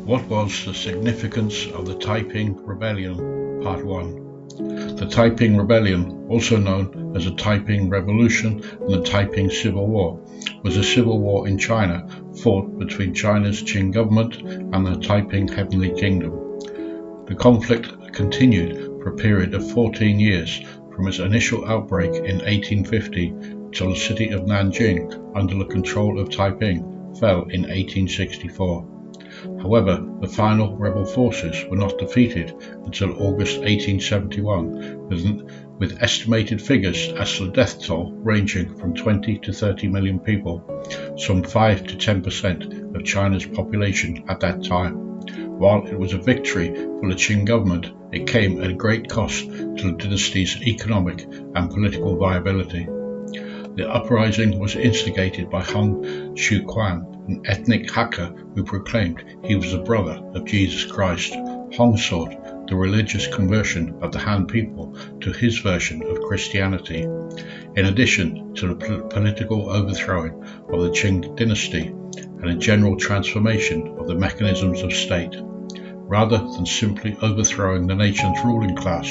What was the significance of the Taiping Rebellion? Part 1. The Taiping Rebellion, also known as the Taiping Revolution and the Taiping Civil War, was a civil war in China fought between China's Qing government and the Taiping Heavenly Kingdom. The conflict continued for a period of 14 years from its initial outbreak in 1850 till the city of Nanjing, under the control of Taiping, fell in 1864. However, the final rebel forces were not defeated until August 1871, with estimated figures as to the death toll ranging from 20 to 30 million people, some 5 to 10% of China's population at that time. While it was a victory for the Qing government, it came at a great cost to the dynasty's economic and political viability. The uprising was instigated by Hong Xiuquan, an ethnic Hakka who proclaimed he was the brother of Jesus Christ. Hong sought the religious conversion of the Han people to his version of Christianity, in addition to the political overthrowing of the Qing dynasty and a general transformation of the mechanisms of state. Rather than simply overthrowing the nation's ruling class,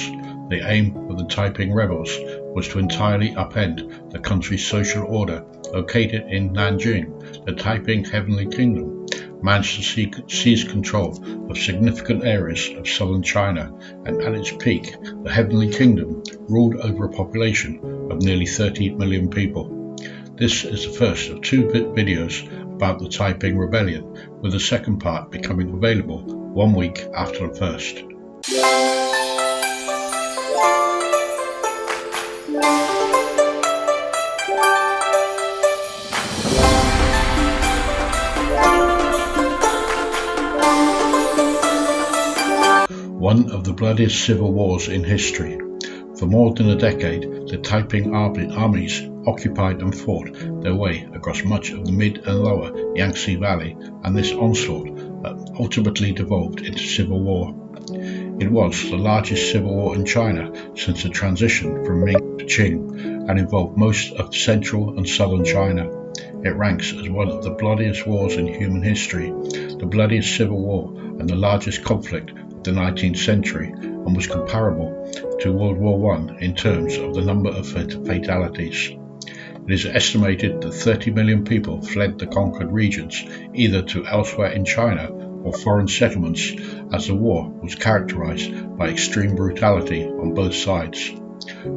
the aim of the Taiping rebels was to entirely upend the country's social order. Located in Nanjing, the Taiping Heavenly Kingdom managed to seize control of significant areas of southern China, and at its peak, the Heavenly Kingdom ruled over a population of nearly 30 million people. This is the first of two videos about the Taiping Rebellion, with the second part becoming available 1 week after the first. One of the bloodiest civil wars in history. For more than a decade, the Taiping armies occupied and fought their way across much of the mid and lower Yangtze Valley, and this onslaught ultimately devolved into civil war. It was the largest civil war in China since the transition from Ming to Qing, and involved most of central and southern China. It ranks as one of the bloodiest wars in human history, the bloodiest civil war and the largest conflict of the 19th century, and was comparable to World War I in terms of the number of fatalities. It is estimated that 30 million people fled the conquered regions, either to elsewhere in China or foreign settlements, as the war was characterized by extreme brutality on both sides.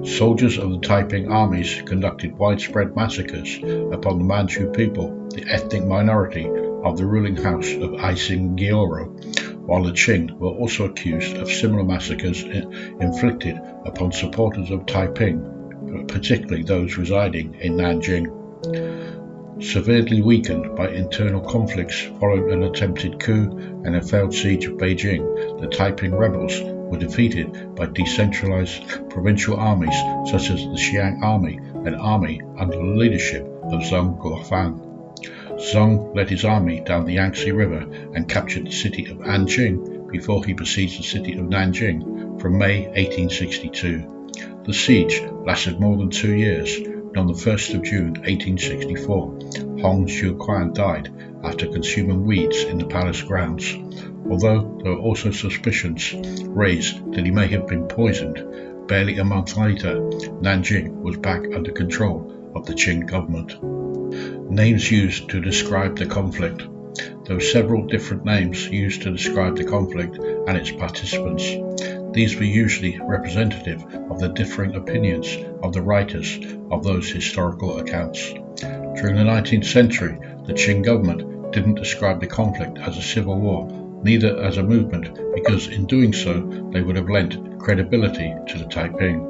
Soldiers of the Taiping armies conducted widespread massacres upon the Manchu people, the ethnic minority of the ruling house of Qing, while the Qing were also accused of similar massacres inflicted upon supporters of Taiping, particularly those residing in Nanjing. Severely weakened by internal conflicts following an attempted coup and a failed siege of Beijing, the Taiping rebels were defeated by decentralized provincial armies such as the Xiang Army, an army under the leadership of Zheng Guofan. Zheng led his army down the Yangtze River and captured the city of Anjing before he besieged the city of Nanjing from May 1862. The siege lasted more than 2 years, and on the 1st of June 1864, Hong Xiuquan died after consuming weeds in the palace grounds. Although there were also suspicions raised that he may have been poisoned, barely a month later, Nanjing was back under control of the Qing government. Names used to describe the conflict. There were several different names used to describe the conflict and its participants. These were usually representative of the differing opinions of the writers of those historical accounts. During the 19th century, the Qing government didn't describe the conflict as a civil war, neither as a movement, because in doing so they would have lent credibility to the Taiping.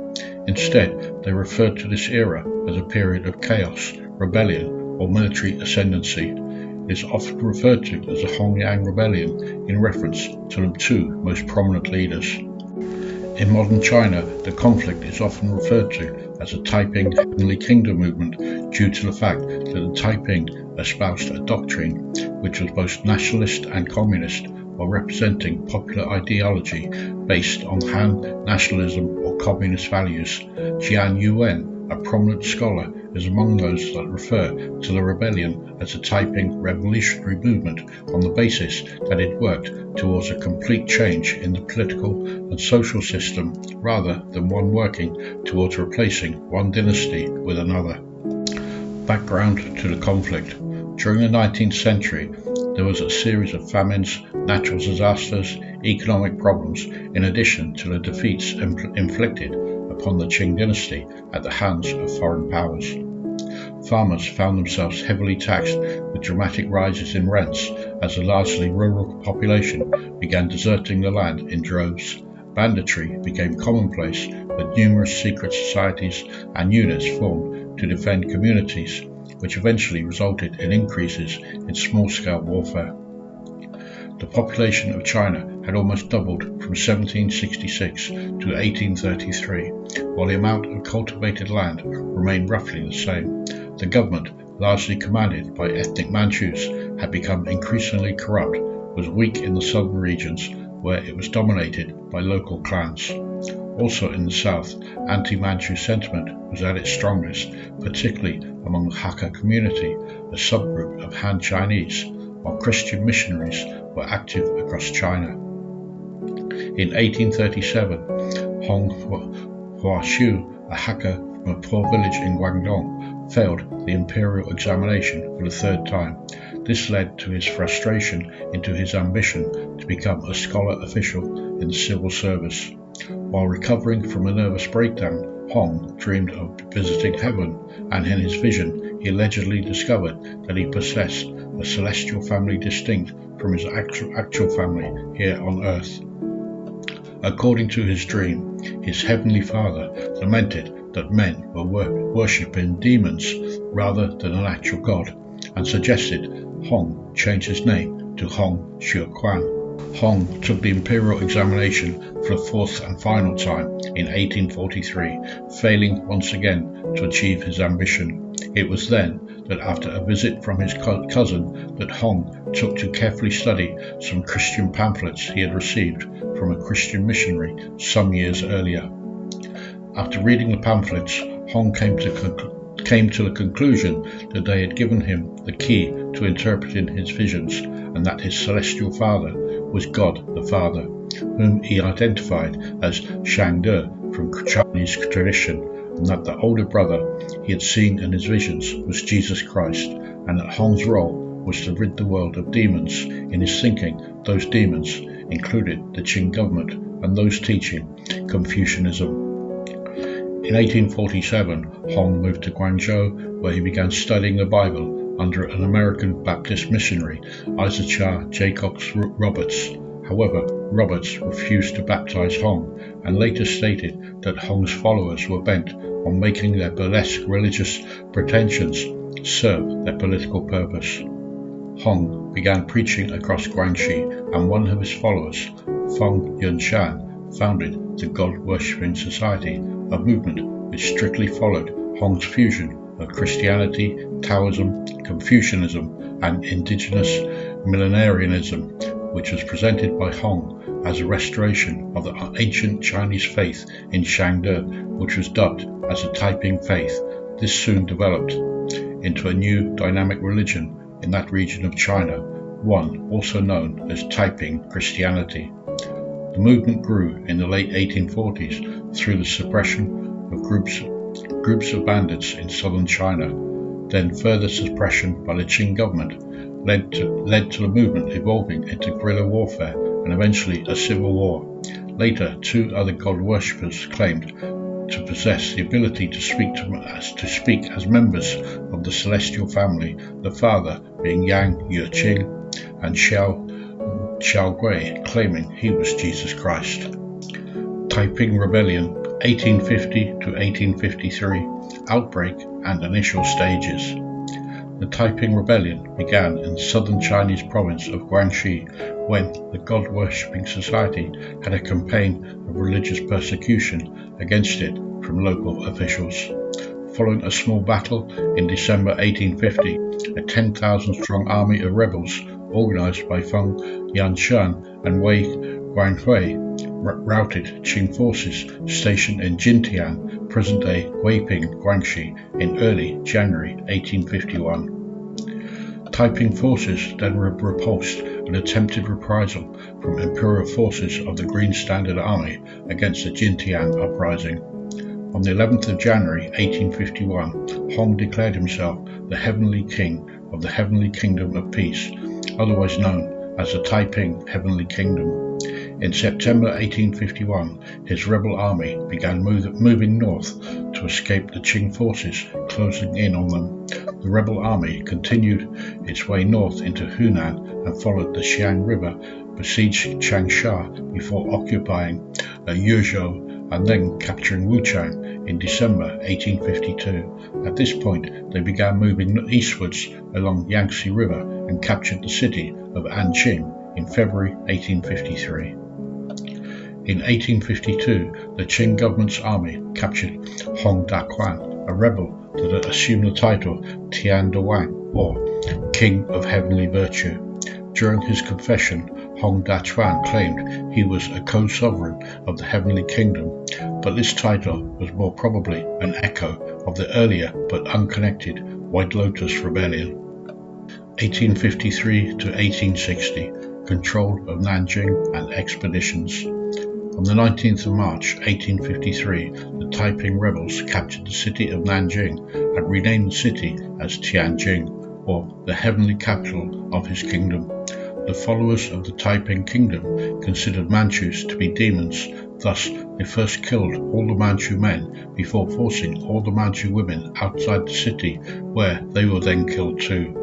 Instead, they referred to this era as a period of chaos, rebellion, or military ascendancy. It is often referred to as the Hong Xiuquan Rebellion in reference to the two most prominent leaders. In modern China, the conflict is often referred to as the Taiping Heavenly Kingdom movement due to the fact that the Taiping espoused a doctrine which was both nationalist and communist, while representing popular ideology based on Han nationalism or communist values. Jian Yuan, a prominent scholar is among those that refer to the rebellion as the Taiping Revolutionary movement on the basis that it worked towards a complete change in the political and social system rather than one working towards replacing one dynasty with another. Background to the conflict. During the 19th century, there was a series of famines, natural disasters, economic problems, in addition to the defeats inflicted upon the Qing dynasty at the hands of foreign powers. Farmers found themselves heavily taxed with dramatic rises in rents as the largely rural population began deserting the land in droves. Banditry became commonplace, with numerous secret societies and units formed to defend communities, which eventually resulted in increases in small-scale warfare. The population of China had almost doubled from 1766 to 1833, while the amount of cultivated land remained roughly the same. The government, largely commanded by ethnic Manchus, had become increasingly corrupt, was weak in the southern regions where it was dominated by local clans. Also in the south, anti-Manchu sentiment was at its strongest, particularly among the Hakka community, a subgroup of Han Chinese, while Christian missionaries were active across China. In 1837, Hong Xiuquan, a Hakka from a poor village in Guangdong, failed the imperial examination for the third time. This led to his frustration into his ambition to become a scholar official in the civil service. While recovering from a nervous breakdown, Hong dreamed of visiting heaven, and in his vision he allegedly discovered that he possessed a celestial family distinct from his actual family here on earth. According to his dream, his heavenly father lamented that men were worshipping demons rather than an actual god, and suggested Hong change his name to Hong Xiuquan. Hong took the imperial examination for the fourth and final time in 1843, failing once again to achieve his ambition. It was then that after a visit from his cousin that Hong took to carefully study some Christian pamphlets he had received from a Christian missionary some years earlier. After reading the pamphlets, Hong came to the conclusion that they had given him the key to interpreting his visions, and that his celestial father was God the Father, whom he identified as Shangde from Chinese tradition, and that the older brother he had seen in his visions was Jesus Christ, and that Hong's role was to rid the world of demons. In his thinking, those demons included the Qing government and those teaching Confucianism. In 1847, Hong moved to Guangzhou, where he began studying the Bible under an American Baptist missionary, Isaac Jacobs Roberts. However, Roberts refused to baptize Hong, and later stated that Hong's followers were bent on making their burlesque religious pretensions serve their political purpose. Hong began preaching across Guangxi, and one of his followers, Feng Yunshan, founded the God-worshipping society, a movement which strictly followed Hong's fusion of Christianity, Taoism, Confucianism, and indigenous millenarianism, which was presented by Hong as a restoration of the ancient Chinese faith in Shangde, which was dubbed as the Taiping faith. This soon developed into a new dynamic religion in that region of China, one also known as Taiping Christianity. The movement grew in the late 1840s through the suppression of groups of bandits in southern China. Then further suppression by the Qing government led to the movement evolving into guerrilla warfare and eventually a civil war. Later, two other god worshippers claimed to possess the ability to speak as members of the celestial family, the father being Yang Yuqing and Xiao Gui, claiming he was Jesus Christ. Taiping Rebellion, 1850 to 1853, outbreak and initial stages. The Taiping Rebellion began in the southern Chinese province of Guangxi when the God-worshipping society had a campaign of religious persecution against it from local officials. Following a small battle in December 1850, a 10,000-strong army of rebels organised by Hong Xiuquan and Wei Guanghui, routed Qing forces stationed in Jintian, present-day Guiping, Guangxi, in early January 1851. Taiping forces then repulsed an attempted reprisal from imperial forces of the Green Standard Army against the Jintian Uprising. On the 11th of January 1851, Hong declared himself the Heavenly King of the Heavenly Kingdom of Peace, otherwise known as the Taiping Heavenly Kingdom. In September 1851, his rebel army began moving north to escape the Qing forces closing in on them. The rebel army continued its way north into Hunan and followed the Xiang River, besieged Changsha before occupying Yuzhou and then capturing Wuchang in December 1852. At this point, they began moving eastwards along Yangtze River and captured the city of Nanjing in February 1853. In 1852, the Qing government's army captured Hong Xiuquan, a rebel that had assumed the title Tian de Wang, or King of Heavenly Virtue. During his confession, Hong Xiuquan claimed he was a co-sovereign of the Heavenly Kingdom, but this title was more probably an echo of the earlier but unconnected White Lotus Rebellion. 1853 to 1860, control of Nanjing and expeditions. On the 19th of March 1853, the Taiping rebels captured the city of Nanjing and renamed the city as Tianjin, or the heavenly capital of his kingdom. The followers of the Taiping Kingdom considered Manchus to be demons, thus they first killed all the Manchu men before forcing all the Manchu women outside the city, where they were then killed too.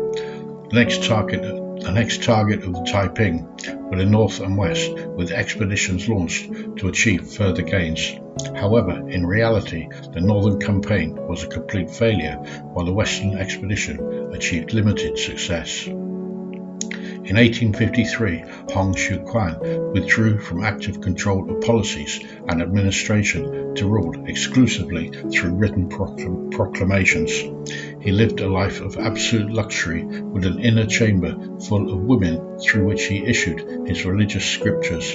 The next target of the Taiping were the north and west, with expeditions launched to achieve further gains. However, in reality, the northern campaign was a complete failure, while the western expedition achieved limited success. In 1853, Hong Xiuquan withdrew from active control of policies and administration to rule exclusively through written proclamations. He lived a life of absolute luxury, with an inner chamber full of women through which he issued his religious scriptures.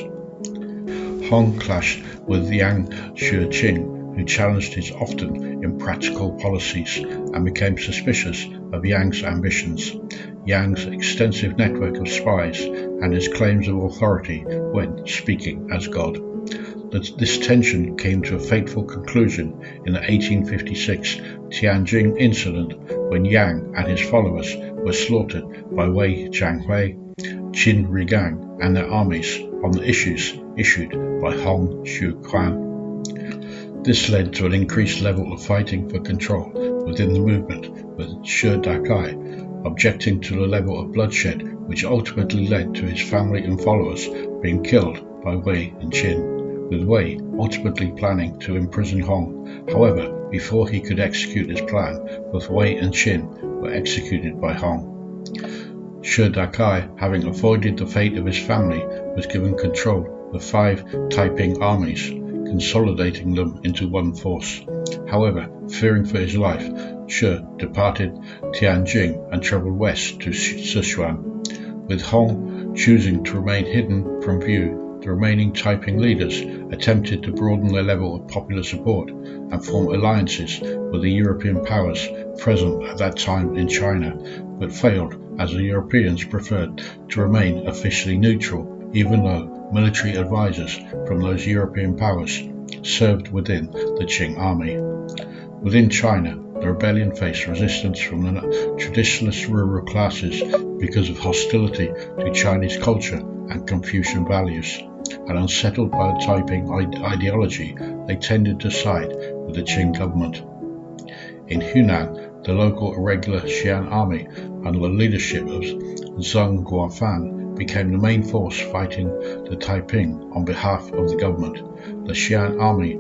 Hong clashed with Yang Shijing, who challenged his often impractical policies and became suspicious of Yang's ambitions, Yang's extensive network of spies, and his claims of authority when speaking as God. This tension came to a fateful conclusion in the 1856 Tianjin incident, when Yang and his followers were slaughtered by Wei Jianghui, Qin Rigang, and their armies on the issues issued by Hong Xiuquan. This led to an increased level of fighting for control within the movement, with Shi Dakai objecting to the level of bloodshed which ultimately led to his family and followers being killed by Wei and Qin, with Wei ultimately planning to imprison Hong. However, before he could execute his plan, both Wei and Qin were executed by Hong. Shi Dakai, having avoided the fate of his family, was given control of 5 Taiping armies, consolidating them into one force. However, fearing for his life, Shi departed Tianjin and travelled west to Sichuan. With Hong choosing to remain hidden from view, the remaining Taiping leaders attempted to broaden their level of popular support and form alliances with the European powers present at that time in China, but failed as the Europeans preferred to remain officially neutral, even though military advisors from those European powers served within the Qing army. Within China, the rebellion faced resistance from the traditionalist rural classes because of hostility to Chinese culture and Confucian values, and unsettled by the Taiping ideology, they tended to side with the Qing government. In Hunan, the local irregular Xian army, under the leadership of Zheng Guofan, became the main force fighting the Taiping on behalf of the government. The Xian army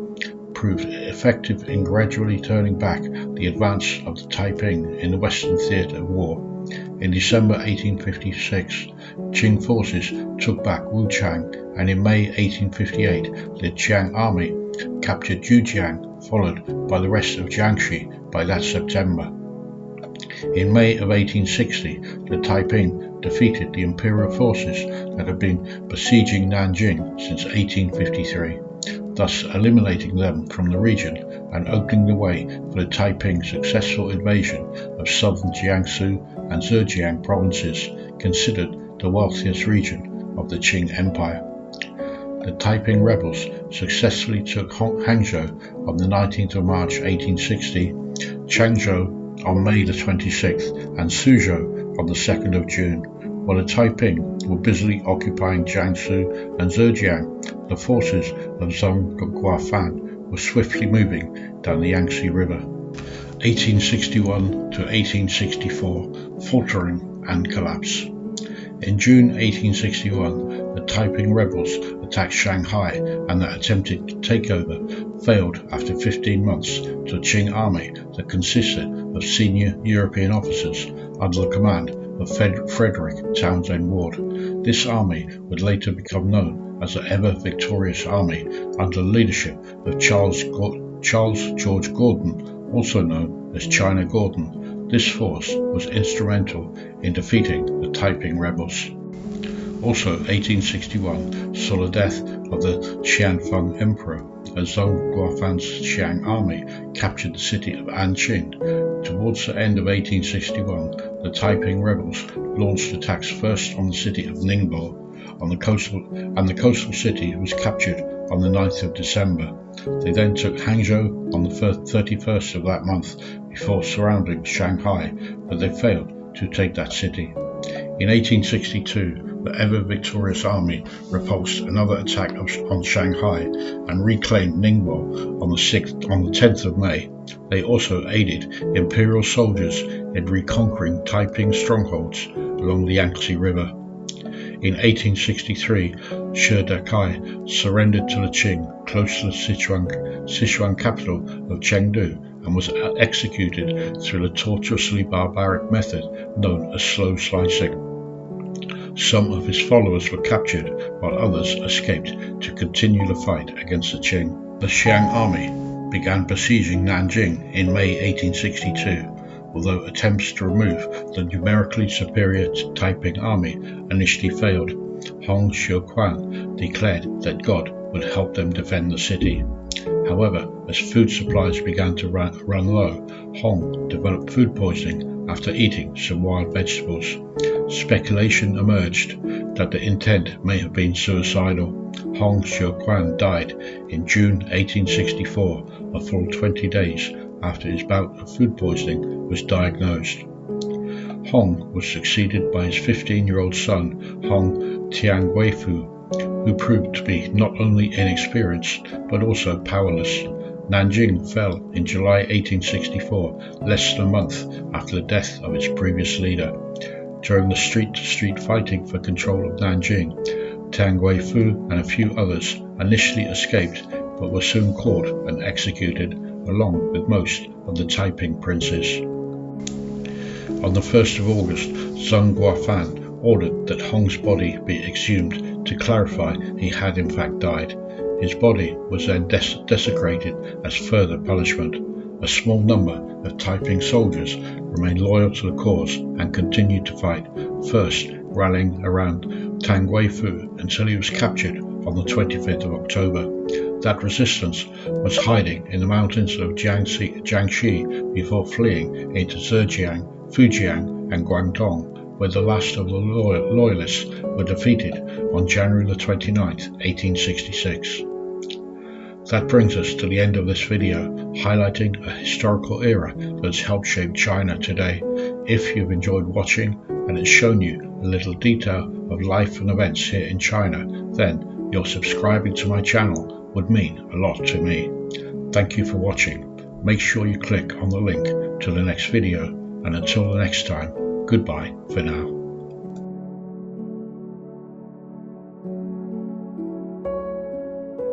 proved effective in gradually turning back the advance of the Taiping in the Western theatre of war. In December 1856, Qing forces took back Wuchang, and in May 1858, the Jiang army captured Zhejiang, followed by the rest of Jiangxi by that September. In May of 1860, the Taiping defeated the imperial forces that had been besieging Nanjing since 1853, thus eliminating them from the region and opening the way for the Taiping's successful invasion of southern Jiangsu and Zhejiang provinces, considered the wealthiest region of the Qing Empire. The Taiping rebels successfully took Hangzhou on the 19th of March 1860, Changzhou on May the 26th, and Suzhou on the 2nd of June. While the Taiping were busily occupying Jiangsu and Zhejiang, the forces of Zhang Guofan were swiftly moving down the Yangtze River. 1861 to 1864, faltering and collapse. In June 1861, the Taiping rebels attacked Shanghai, and their attempted takeover failed after 15 months to a Qing army that consisted of senior European officers under the command of Frederick Townsend Ward. This army would later become known as the ever-victorious army under the leadership of Charles George Gordon, also known as China Gordon. This force was instrumental in defeating the Taiping rebels. Also, 1861 saw the death of the Xianfeng Emperor as Zhang Guofan's Xiang army captured the city of Anqing. Towards the end of 1861, the Taiping rebels launched attacks first on the city of Ningbo, the coastal city was captured on the 9th of December. They then took Hangzhou on the 31st of that month before surrounding Shanghai, but they failed to take that city. In 1862, the ever-victorious army repulsed another attack on Shanghai and reclaimed Ningbo on the 10th of May. They also aided imperial soldiers in reconquering Taiping strongholds along the Yangtze River. In 1863, Shi Dakai surrendered to the Qing close to the Sichuan capital of Chengdu and was executed through the tortuously barbaric method known as slow slicing. Some of his followers were captured, while others escaped to continue the fight against the Qing. The Xiang army began besieging Nanjing in May 1862. Although attempts to remove the numerically superior Taiping army initially failed, Hong Xiuquan declared that God would help them defend the city. However, as food supplies began to run low, Hong developed food poisoning after eating some wild vegetables. Speculation emerged that the intent may have been suicidal. Hong Xiuquan died in June 1864, a full 20 days after his bout of food poisoning was diagnosed. Hong was succeeded by his 15-year-old son, Hong Tianguifu, who proved to be not only inexperienced but also powerless. Nanjing fell in July 1864, less than a month after the death of its previous leader. During the street-to-street fighting for control of Nanjing, Tianguifu and a few others initially escaped but were soon caught and executed, along with most of the Taiping princes. On the 1st of August, Zhang Guofan ordered that Hong's body be exhumed to clarify he had in fact died. His body was then desecrated as further punishment. A small number of Taiping soldiers remained loyal to the cause and continued to fight, first rallying around Tianguifu until he was captured on the 25th of October. That resistance was hiding in the mountains of Jiangxi before fleeing into Zhejiang, Fujian and Guangdong, where the last of the loyalists were defeated on January the 29th, 1866. That brings us to the end of this video, highlighting a historical era that's helped shape China today. If you've enjoyed watching and it's shown you a little detail of life and events here in China, then your subscribing to my channel would mean a lot to me. Thank you for watching. Make sure you click on the link to the next video, and until the next time, goodbye for now.